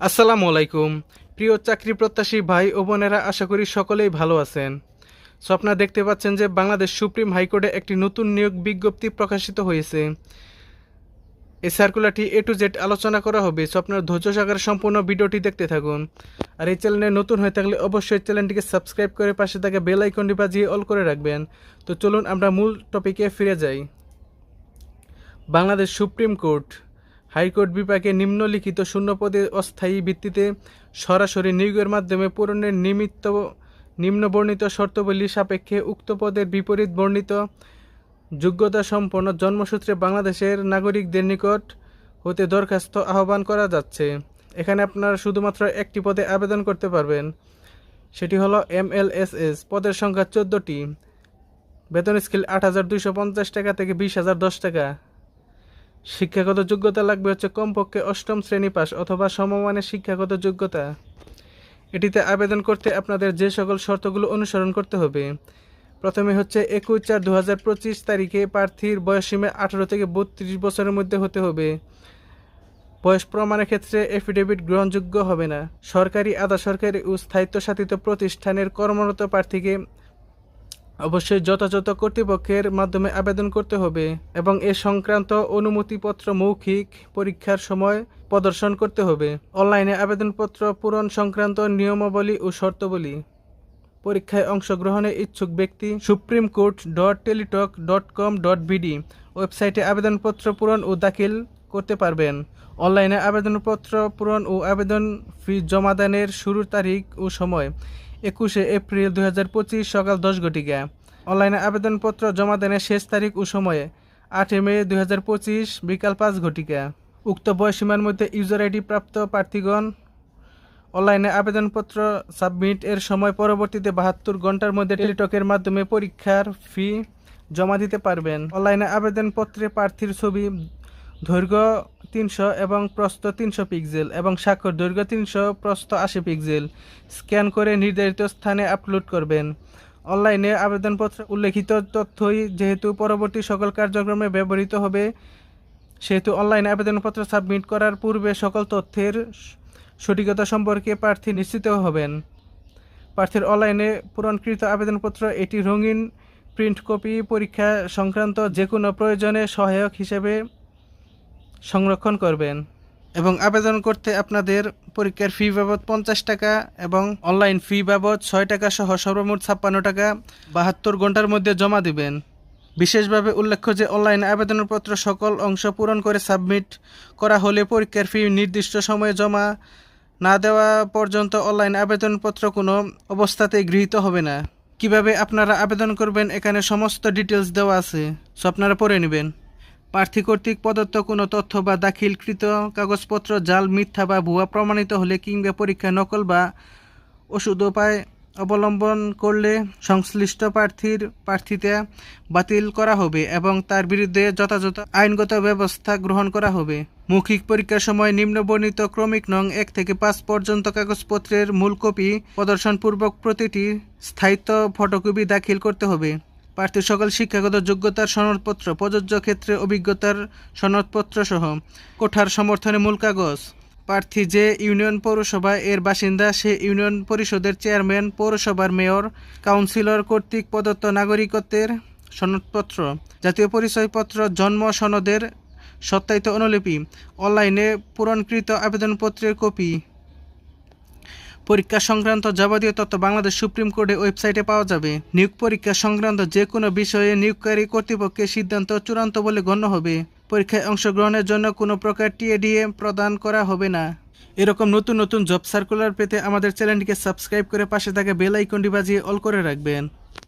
আসসালামু আলাইকুম। প্রিয় চাকরি প্রত্যাশী ভাই ও বোনেরা, আশা করি সকলেই ভালো আছেন। সো আপনারা দেখতে পাচ্ছেন যে বাংলাদেশ সুপ্রিম হাইকোর্টে একটি নতুন নিয়োগ বিজ্ঞপ্তি প্রকাশিত হয়েছে। এই সার্কুলারটি এ টু জেড আলোচনা করা হবে। সো আপনারা ধৈর্য সহকারে সম্পূর্ণ ভিডিওটি দেখতে থাকুন। আর এই চ্যানেলে নতুন হয়ে থাকলে অবশ্যই চ্যানেলটিকে সাবস্ক্রাইব করে পাশে থাকা বেল আইকনটি বাজিয়ে অল করে রাখবেন। তো চলুন আমরা মূল টপিকে ফিরে যাই। বাংলাদেশ সুপ্রিম কোর্ট হাইকোর্ট বিভাগে নিম্নলিখিত শূন্যপদে অস্থায়ী ভিত্তিতে সরাসরি নিয়োগের মাধ্যমে পূরণের নিম্নবর্ণিত শর্তাবলী সাপেক্ষে উক্ত পদের বিপরীত বর্ণিত যোগ্যতা সম্পন্ন জন্মসূত্রে বাংলাদেশের নাগরিকদের নিকট হতে দরখাস্ত আহ্বান করা যাচ্ছে। এখানে আপনারা শুধুমাত্র একটি পদে আবেদন করতে পারবেন, সেটি হলো MLSS। পদের সংখ্যা 14টি। বেতন স্কেল 8,250 টাকা থেকে 20,010 টাকা। শিক্ষাগত যোগ্যতা লাগবে হচ্ছে কমপক্ষে 8ম শ্রেণী পাস অথবা সমমানের শিক্ষাগত যোগ্যতা। এটিতে আবেদন করতে আপনাদের যে সকল শর্তগুলো অনুসরণ করতে হবে, প্রথমে হচ্ছে 21/4/2025 তারিখে প্রার্থীর বয়সসীমা 18 থেকে 32 বছরের মধ্যে হতে হবে। বয়স প্রমাণের ক্ষেত্রে এফিডেভিট গ্রহণযোগ্য হবে না। সরকারি, আধা সরকারি ও স্থায়িত্বশাসিত প্রতিষ্ঠানের কর্মরত প্রার্থীকে অবশ্যই যথাযথ কর্তৃপক্ষের মাধ্যমে আবেদন করতে হবে এবং এ সংক্রান্ত অনুমতিপত্র মৌখিক পরীক্ষার সময় প্রদর্শন করতে হবে। অনলাইনে আবেদনপত্র পূরণ সংক্রান্ত নিয়মাবলী ও শর্তাবলী। পরীক্ষায় অংশগ্রহণে ইচ্ছুক ব্যক্তি supremcourt.teletalk.com.bd ওয়েবসাইটে আবেদনপত্র পূরণ ও দাখিল করতে পারবেন। অনলাইনে আবেদনপত্র পূরণ ও আবেদন ফি জমাদানের শুরুর তারিখ ও সময় 21 এপ্রিল 2025 সকাল 10 ঘটিকা। অনলাইনে আবেদনপত্র জমাদানের শেষ তারিখ ও সময়ে 8 মে 2025 বিকাল 5 ঘটিকা। উক্ত বয়সীমার মধ্যে ইউজার আইডি প্রাপ্ত প্রার্থীগণ অনলাইনে আবেদনপত্র সাবমিট এর সময় পরবর্তীতে 72 ঘন্টার মধ্যে টেলিটকের মাধ্যমে পরীক্ষার ফি জমা দিতে পারবেন। অনলাইনে আবেদনপত্রে প্রার্থীর ছবি দৈর্ঘ্য 300 এবং প্রস্থ 300 পিক্সেল এবং স্বাক্ষর দৈর্ঘ্য 300 প্রস্থ 80 পিক্সেল স্ক্যান করে নির্ধারিত স্থানে আপলোড করবেন। অনলাইনে আবেদনপত্র উল্লেখিত তথ্যই যেহেতু পরবর্তী সকল কার্যক্রমে ব্যবহৃত হবে, সেহেতু অনলাইনে আবেদনপত্র সাবমিট করার পূর্বে সকল তথ্যের সঠিকতা সম্পর্কে প্রার্থী নিশ্চিত হবেন। প্রার্থীর অনলাইনে পূরণকৃত আবেদনপত্র এটি রঙিন প্রিন্ট কপি পরীক্ষা সংক্রান্ত যে কোনো প্রয়োজনে সহায়ক হিসেবে সংরক্ষণ করবেন এবং আবেদন করতে আপনাদের পরীক্ষার ফি বাবদ 50 টাকা এবং অনলাইন ফি বাবদ 6 টাকা সহ সর্বমোট 56 টাকা 72 ঘন্টার মধ্যে জমা দিবেন। বিশেষভাবে উল্লেখ্য যে অনলাইনে আবেদনপত্র সকল অংশ পূরণ করে সাবমিট করা হলে পরীক্ষার ফি নির্দিষ্ট সময়ে জমা না দেওয়া পর্যন্ত অনলাইন আবেদনপত্র কোনো অবস্থাতেই গৃহীত হবে না। কিভাবে আপনারা আবেদন করবেন এখানে সমস্ত ডিটেলস দেওয়া আছে, সো আপনারা পড়ে নেবেন। প্রার্থী কর্তৃক প্রদত্ত কোনো তথ্য বা দাখিলকৃত কাগজপত্র জাল, মিথ্যা বা ভুয়া প্রমাণিত হলে কিংবা পরীক্ষা নকল বা ওষুধ উপায় অবলম্বন করলে সংশ্লিষ্ট প্রার্থিতা বাতিল করা হবে এবং তার বিরুদ্ধে যথাযথ আইনগত ব্যবস্থা গ্রহণ করা হবে। মৌখিক পরীক্ষার সময় নিম্নবর্ণিত ক্রমিক নং 1 থেকে 5 পর্যন্ত কাগজপত্রের মূল কপি প্রদর্শনপূর্বক প্রতিটি স্থায়িত্ব ফটোকপি দাখিল করতে হবে। প্রার্থীর সকল শিক্ষাগত যোগ্যতার সনদপত্র, প্রযোজ্য ক্ষেত্রে অভিজ্ঞতার সনদপত্র সহ কোঠার সমর্থনে মূল কাগজ। প্রার্থী যে ইউনিয়ন পৌরসভা এর বাসিন্দা সে ইউনিয়ন পরিষদের চেয়ারম্যান, পৌরসভার মেয়র, কাউন্সিলর কর্তৃক প্রদত্ত নাগরিকত্বের সনদপত্র, জাতীয় পরিচয়পত্র, জন্ম সনদের সত্যায়িত অনুলিপি, অনলাইনে পূরণকৃত আবেদনপত্রের কপি। পরীক্ষা সংক্রান্ত যাবতীয় তথ্য বাংলাদেশ সুপ্রিম কোর্টের ওয়েবসাইটে পাওয়া যাবে। নিয়োগ পরীক্ষা সংক্রান্ত যে কোনো বিষয়ে নিয়োগকারী কর্তৃপক্ষের সিদ্ধান্ত চূড়ান্ত বলে গণ্য হবে। পরীক্ষায় অংশগ্রহণের জন্য কোনো প্রকার টিএডিএ প্রদান করা হবে না। এরকম নতুন নতুন জব সার্কুলার পেতে আমাদের চ্যানেলটিকে সাবস্ক্রাইব করে পাশে থাকা বেল আইকনটি বাজিয়ে অল করে রাখবেন।